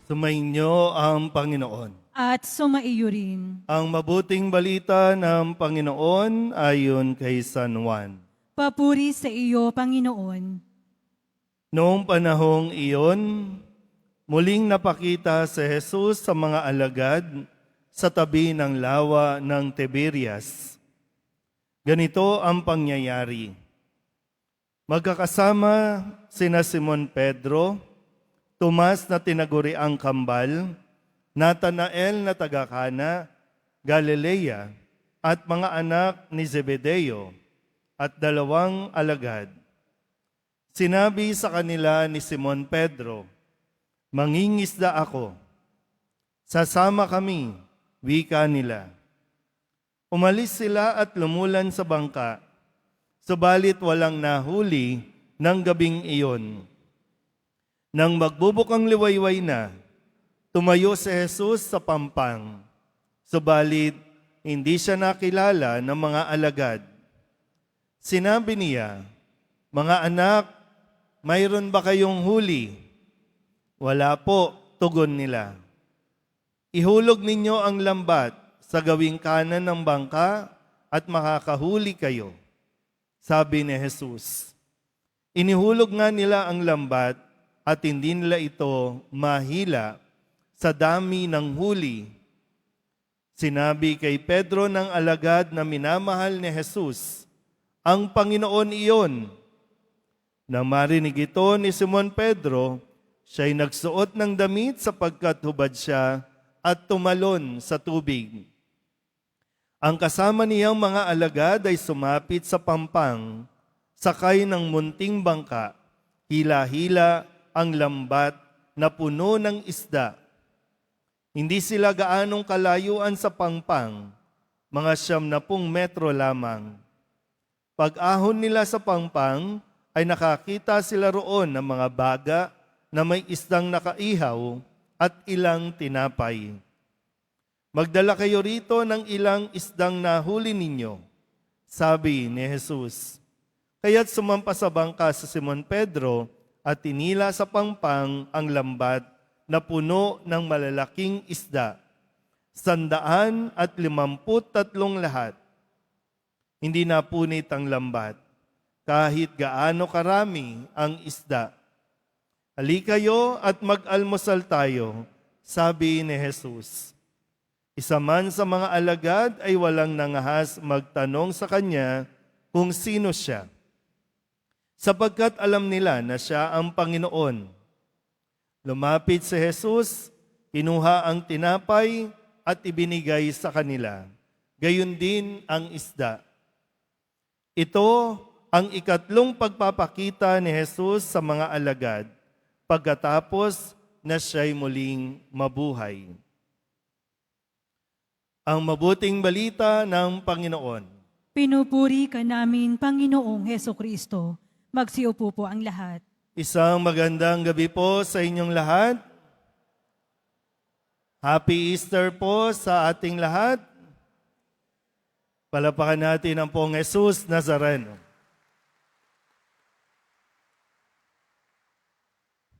Sumainyo ang Panginoon. At sumaiyo rin. Ang mabuting balita ng Panginoon ayon kay San Juan. Papuri sa iyo, Panginoon. Noong panahong iyon, muling napakita si Jesus sa mga alagad sa tabi ng lawa ng Tiberias. Ganito ang pangyayari. Magkakasama sina Simon Pedro, Tomas na tinaguriang kambal, Natanael na taga-Kana, Galilea, at mga anak ni Zebedeo, at 2 alagad. Sinabi sa kanila ni Simon Pedro, "Mangingisda ako." "Sasama kami," wika nila. Umalis sila at lumulan sa bangka, subalit walang nahuli ng gabing iyon. Nang magbubukang liwayway na, tumayo si Jesus sa pampang, subalit hindi siya nakilala ng mga alagad. Sinabi niya, "Mga anak, mayroon ba kayong huli?" "Wala po," tugon nila. "Ihulog ninyo ang lambat sa gawing kanan ng bangka at makakahuli kayo," sabi ni Jesus. Inihulog nga nila ang lambat at hindi nila ito mahila sa dami ng huli. Sinabi kay Pedro ng alagad na minamahal ni Jesus, "Ang Panginoon iyon." Nang marinig ito ni Simon Pedro, siya'y nagsuot ng damit sapagkat hubad siya at tumalon sa tubig. Ang kasama niyang mga alagad ay sumapit sa pampang, sakay ng munting bangka, hila-hila ang lambat na puno ng isda. Hindi sila gaanong kalayuan sa pampang, mga 90 metro lamang. Pag-ahon nila sa pampang, ay nakakita sila roon ng mga baga na may isdang nakaihaw at ilang tinapay. "Magdala kayo rito ng ilang isdang nahuli ninyo," sabi ni Jesus. Kaya't sumampa sa bangka sa Simon Pedro at tinila sa pampang ang lambat na puno ng malalaking isda, 153 lahat. Hindi napunit ang lambat, kahit gaano karami ang isda. "Halika kayo at mag-almusal tayo," sabi ni Jesus. Isa man sa mga alagad ay walang nangahas magtanong sa kanya kung sino siya, sapagkat alam nila na siya ang Panginoon. Lumapit si Jesus, kinuha ang tinapay at ibinigay sa kanila. Gayon din ang isda. Ito ang ikatlong pagpapakita ni Jesus sa mga alagad, pagkatapos na siya'y muling mabuhay. Ang mabuting balita ng Panginoon. Pinupuri ka namin, Panginoong Hesukristo. Magsiupo po ang lahat. Isang magandang gabi po sa inyong lahat. Happy Easter po sa ating lahat. Palapakan natin ang Poong Jesus Nazareno.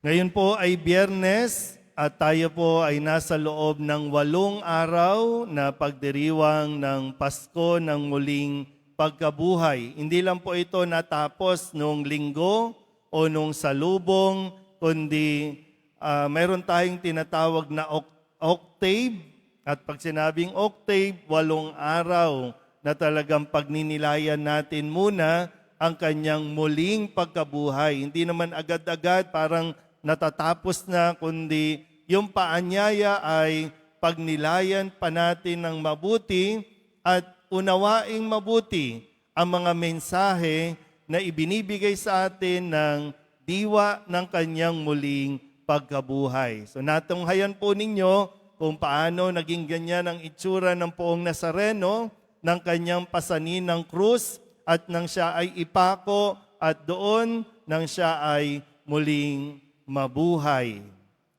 Ngayon po ay Biyernes at tayo po ay nasa loob ng 8 araw na pagdiriwang ng Pasko ng muling pagkabuhay. Hindi lang po ito natapos noong Linggo o nung salubong, kundi mayroon tayong tinatawag na octave. At pag sinabing octave, 8 araw na talagang pagninilayan natin muna ang kanyang muling pagkabuhay. Hindi naman agad-agad parang natatapos na, kundi yung paanyaya ay pagnilayan pa natin ng mabuti at unawaing mabuti ang mga mensahe na ibinibigay sa atin ng diwa ng kanyang muling pagkabuhay. So natunghayan po ninyo kung paano naging ganyan ang itsura ng Poong Nazareno ng kanyang pasanin ng krus at nang siya ay ipako at doon nang siya ay muling mabuhay.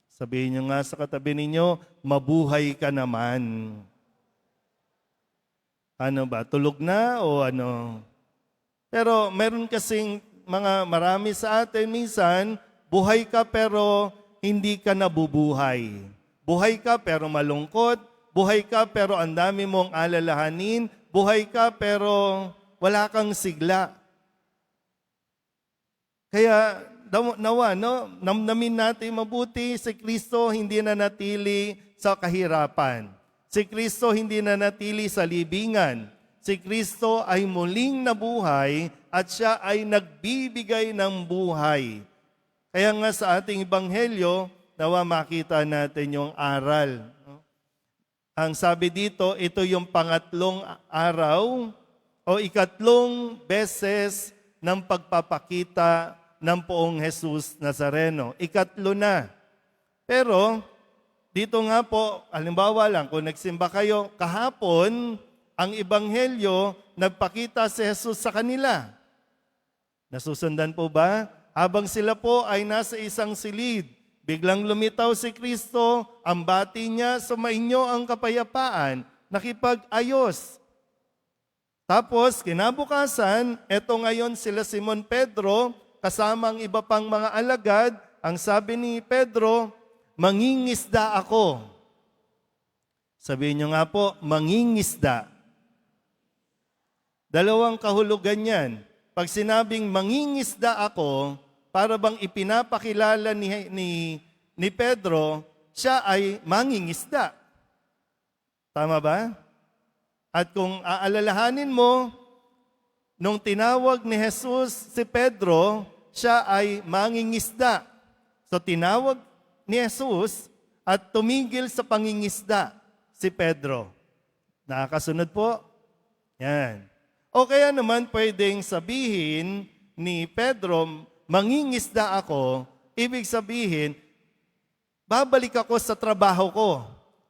Sabihin nyo nga sa katabi ninyo, mabuhay ka naman. Ano ba, tulog na o ano? Pero meron kasing marami sa atin minsan, buhay ka pero hindi ka nabubuhay. Buhay ka pero malungkot, buhay ka pero ang dami mong alalahanin, buhay ka pero wala kang sigla. Kaya nawa, no? Namnamin natin mabuti, si Kristo hindi na natili sa kahirapan. Si Kristo hindi na natili sa libingan. Si Kristo ay muling nabuhay at siya ay nagbibigay ng buhay. Kaya nga sa ating ebanghelyo, nawa makita natin yung aral. No? Ang sabi dito, ito yung pangatlong araw o ikatlong beses ng pagpapakita ng poong Jesus Nazareno. Ikatlo na. Pero, dito nga po, halimbawa lang, kung nagsimba kayo, kahapon, ang ebanghelyo, nagpakita si Jesus sa kanila. Nasusundan po ba? Habang sila po ay nasa isang silid, biglang lumitaw si Kristo, ang bati niya, sumainyo ang kapayapaan, nakipag-ayos. Tapos, kinabukasan, eto ngayon sila Simon Pedro, kasama ang iba pang mga alagad, ang sabi ni Pedro, mangingisda ako. Sabihin niyo nga po, mangingisda. Dalawang kahulugan yan. Pag sinabing mangingisda ako, para bang ipinapakilala ni Pedro, siya ay mangingisda. Tama ba? At kung aalalahanin mo, nung tinawag ni Jesus si Pedro, siya ay mangingisda. So tinawag ni Jesus at tumigil sa pangingisda si Pedro. Nakakasunod po? Yan. O kaya naman pwedeng sabihin ni Pedro, mangingisda ako, ibig sabihin, babalik ako sa trabaho ko.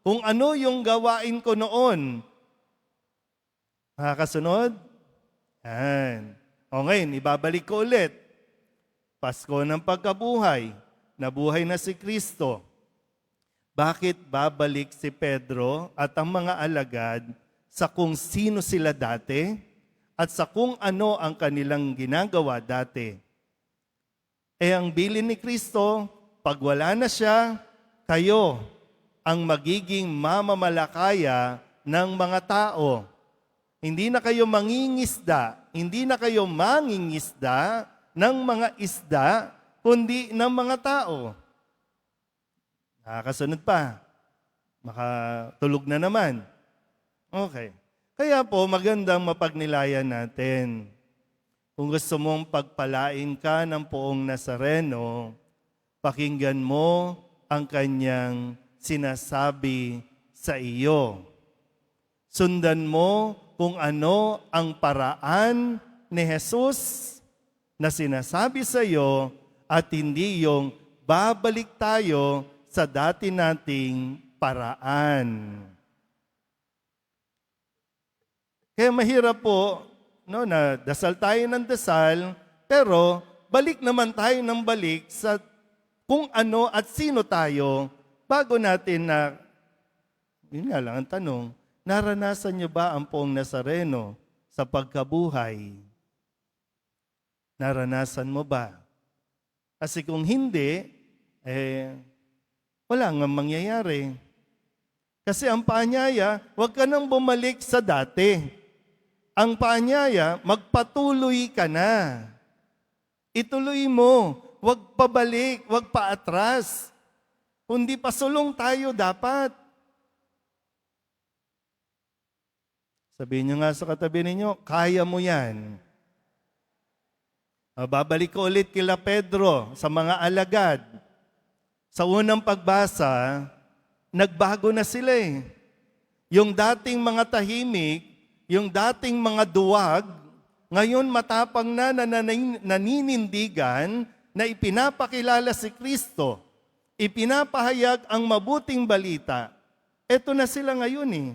Kung ano yung gawain ko noon. Nakakasunod? Yan. O ngayon, ibabalik ko ulit. Pasko ng pagkabuhay. Nabuhay na si Kristo. Bakit babalik si Pedro at ang mga alagad sa kung sino sila dati at sa kung ano ang kanilang ginagawa dati? Ang bilin ni Kristo, pag wala na siya, kayo ang magiging mamamalakaya ng mga tao. Hindi na kayo mangingisda, hindi na kayo mangingisda ng mga isda, kundi ng mga tao. Nakakasunod pa. Makatulog na naman. Okay. Kaya po, magandang mapagnilayan natin. Kung gusto mong pagpalain ka ng poong Nazareno, pakinggan mo ang kanyang sinasabi sa iyo. Sundan mo kung ano ang paraan ni Jesus na sinasabi sa iyo at hindi yung babalik tayo sa dati nating paraan. Kaya mahirap po, no, na dasal tayo ng dasal, pero balik naman tayo ng balik sa kung ano at sino tayo bago natin na, yun nga lang ang tanong, naranasan niyo ba ang poong Nazareno sa pagkabuhay? Naranasan mo ba? Kasi kung hindi, wala nga mangyayari. Kasi ang paanyaya, huwag ka nang bumalik sa dati. Ang paanyaya, magpatuloy ka na. Ituloy mo. Huwag pabalik, huwag paatras. Kundi pasulong tayo dapat. Sabihin nyo nga sa katabi ninyo, kaya mo yan. Babalik ko ulit kila Pedro sa mga alagad. Sa unang pagbasa, nagbago na sila eh. Yung dating mga tahimik, yung dating mga duwag, ngayon matapang na naninindigan na ipinapakilala si Kristo. Ipinapahayag ang mabuting balita. Eto na sila ngayon eh.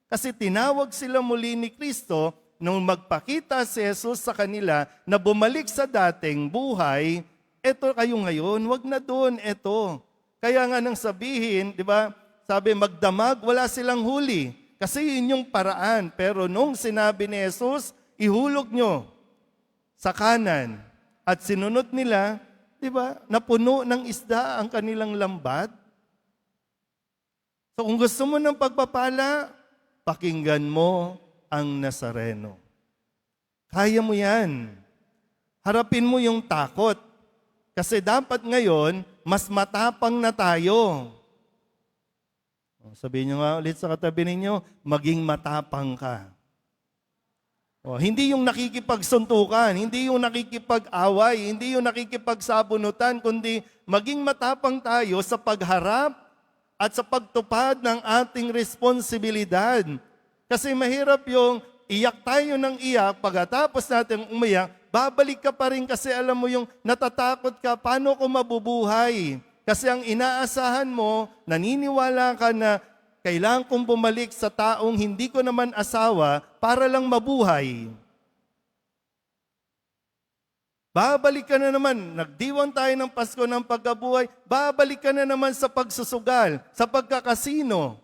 Kasi tinawag sila muli ni Kristo nung magpakita si Jesus sa kanila na bumalik sa dating buhay. Eto kayo ngayon, wag na doon, eto. Kaya nga nang sabihin, di ba, sabi magdamag, wala silang huli. Kasi yun yung paraan. Pero nung sinabi ni Jesus, ihulog nyo sa kanan. At sinunod nila, di ba? Napuno ng isda ang kanilang lambat. So kung gusto mo ng pagpapala, pakinggan mo ang Nazareno. Kaya mo yan. Harapin mo yung takot. Kasi dapat ngayon, mas matapang na tayo. Sabihin nyo nga ulit sa katabi ninyo, maging matapang ka. Hindi yung nakikipagsuntukan, hindi yung nakikipag-away, hindi yung nakikipagsabunutan, kundi maging matapang tayo sa pagharap at sa pagtupad ng ating responsibilidad. Kasi mahirap yung iyak tayo ng iyak, pagkatapos natin umiyak, babalik ka pa rin kasi alam mo yung natatakot ka, paano ko mabubuhay? Kasi ang inaasahan mo, naniniwala ka na kailangan kong bumalik sa taong hindi ko naman asawa para lang mabuhay. Babalik ka na naman, nagdiwang tayo ng Pasko ng pagkabuhay, babalik ka na naman sa pagsusugal, sa pagkakasino.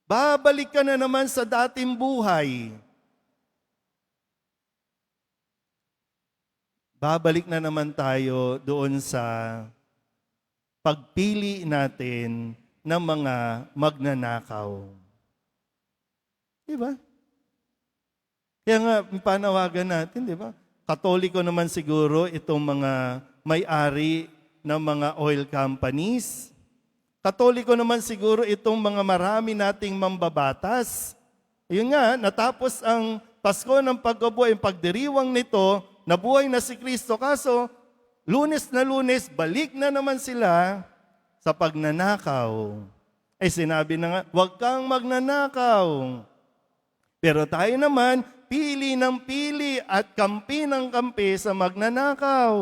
Babalik ka na naman sa dating buhay. Babalik na naman tayo doon sa pagpili natin ng mga magnanakaw. Diba? Kaya nga, panawagan natin, di ba? Katoliko naman siguro itong mga may-ari ng mga oil companies. Katoliko naman siguro itong mga marami nating mambabatas. Yun nga, natapos ang Pasko ng pagkabuhay, ang pagdiriwang nito, nabuhay na si Kristo. Kaso, Lunes na Lunes, balik na naman sila sa pagnanakaw. Sinabi na nga, huwag kang magnanakaw. Pero tayo naman, pili ng pili at kampi ng kampi sa magnanakaw.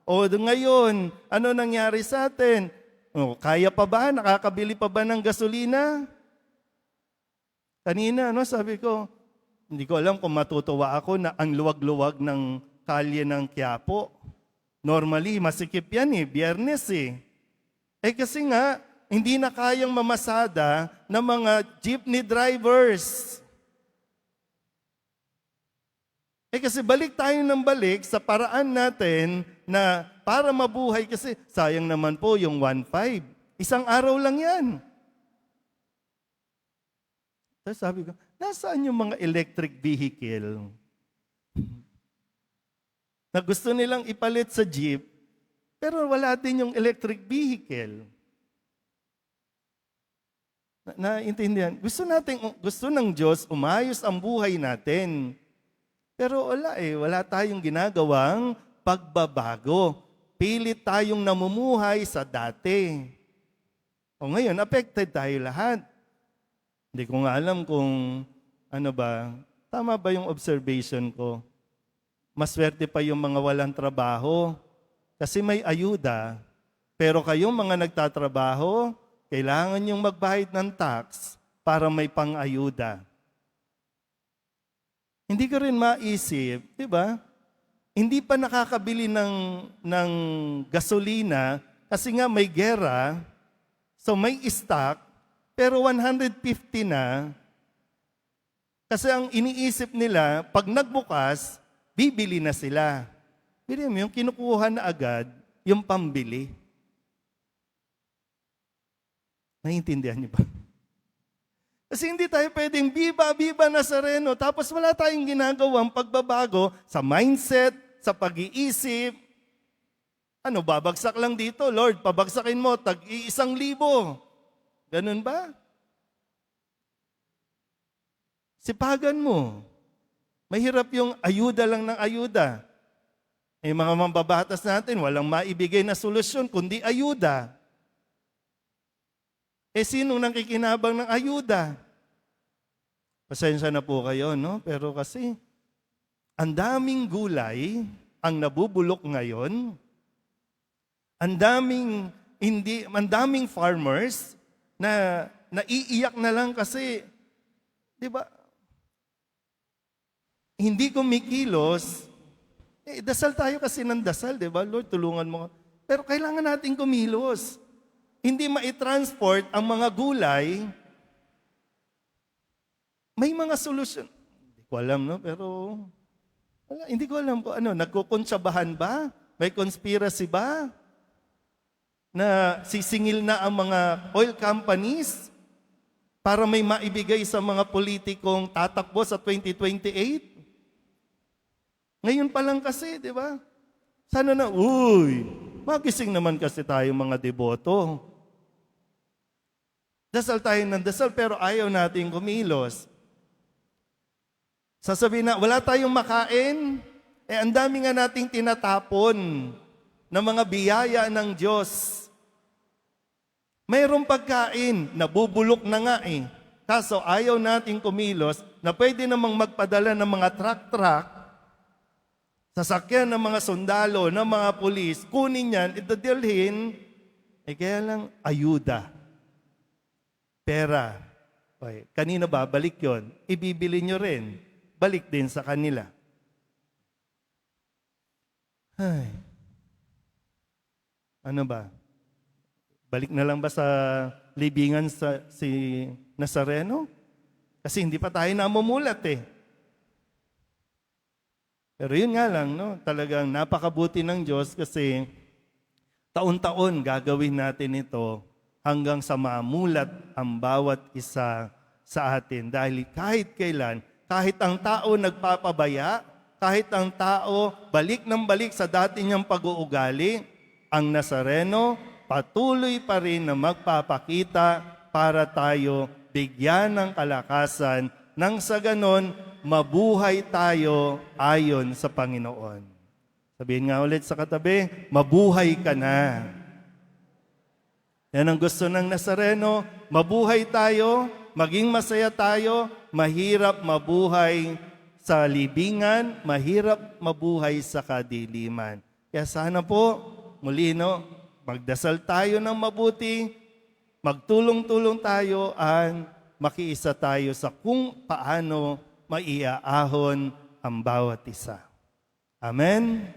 O ngayon, ano nangyari sa atin? Kaya pa ba? Nakakabili pa ba ng gasolina? Kanina, sabi ko, hindi ko alam kung matutuwa ako na ang luwag-luwag ng kalye ng Quiapo. Normally, masikip yan Biyernes kasi nga, hindi na kayang mamasada ng mga jeepney drivers. Kasi balik tayo ng balik sa paraan natin na para mabuhay kasi sayang naman po yung 1.5. Isang araw lang yan. Tapos sabi ko, nasaan yung mga electric vehicle? Na gusto nilang ipalit sa jeep, pero wala din yung electric vehicle. Naintindihan? Gusto ng Diyos umayos ang buhay natin. Pero wala tayong ginagawang pagbabago. Pilit tayong namumuhay sa dati. Ngayon, affected tayo lahat. Hindi ko nga alam kung tama ba yung observation ko? Maswerte pa yung mga walang trabaho kasi may ayuda. Pero kayong mga nagtatrabaho, kailangan yung magbayad ng tax para may pang-ayuda. Hindi ko rin maisip, di ba? Hindi pa nakakabili ng gasolina kasi nga may gera, so may stock, pero 150 na. Kasi ang iniisip nila, pag nagbukas, bibili na sila. Bili mo yung kinukuha na agad, yung pambili. Naiintindihan niyo ba? Kasi hindi tayo pwedeng biba Nazareno, tapos wala tayong ginagawang pagbabago sa mindset, sa pag-iisip. Babagsak lang dito, Lord, pabagsakin mo, tag-1,000. Ganun ba? Sipagan mo. Mahirap yung ayuda lang ng ayuda. Mga mambabatas natin, walang maibigay na solusyon, kundi ayuda. Sinong nakikinabang ng ayuda? Pasensya na po kayo, Pero kasi, ang daming gulay ang nabubulok ngayon. Ang daming farmers na naiiyak na lang kasi, di ba, hindi kumikilos. Dasal tayo kasi ng dasal, di ba? Lord, tulungan mo. Pero kailangan natin kumilos. Hindi mai-transport ang mga gulay, may mga solusyon. Hindi ko alam, Pero hindi ko alam po, nagkukuntsabahan ba May conspiracy ba? Na sisingil na ang mga oil companies para may maibigay sa mga politikong tatakbo sa 2028? Ngayon pa lang kasi, di ba? Sana na, magising naman kasi tayo mga deboto. Dasal tayo ng dasal pero ayaw natin kumilos. Sasabihin na, wala tayong makain, ang dami nga nating tinatapon ng mga biyaya ng Diyos. Mayroong pagkain, nabubulok na nga eh. Kaso ayaw nating kumilos na pwede namang magpadala ng mga truck-truck, sasakyan ng mga sundalo, ng mga pulis, kunin yan, itadilhin, kaya lang ayuda. Pera. Okay. Kanina ba? Balik yon. Ibibili nyo rin. Balik din sa kanila. Ay. Ano ba? Balik na lang ba sa libingan sa si Nazareno? Kasi hindi pa tayo namumulat eh. Pero yun nga lang, no? Talagang napakabuti ng Diyos kasi taon-taon gagawin natin ito hanggang sa mamulat ang bawat isa sa atin. Dahil kahit kailan, kahit ang tao nagpapabaya, kahit ang tao balik ng balik sa dati niyang pag-uugali, ang Nazareno patuloy pa rin na magpapakita para tayo bigyan ng kalakasan nang sa ganon mabuhay tayo ayon sa Panginoon. Sabihin nga ulit sa katabi, mabuhay ka na. Yan ang gusto ng Nazareno, mabuhay tayo, maging masaya tayo, mahirap mabuhay sa libingan, mahirap mabuhay sa kadiliman. Kaya sana po, muli no, magdasal tayo ng mabuti, magtulong-tulong tayo, at makiisa tayo sa kung paano maiaahon ang bawat isa. Amen?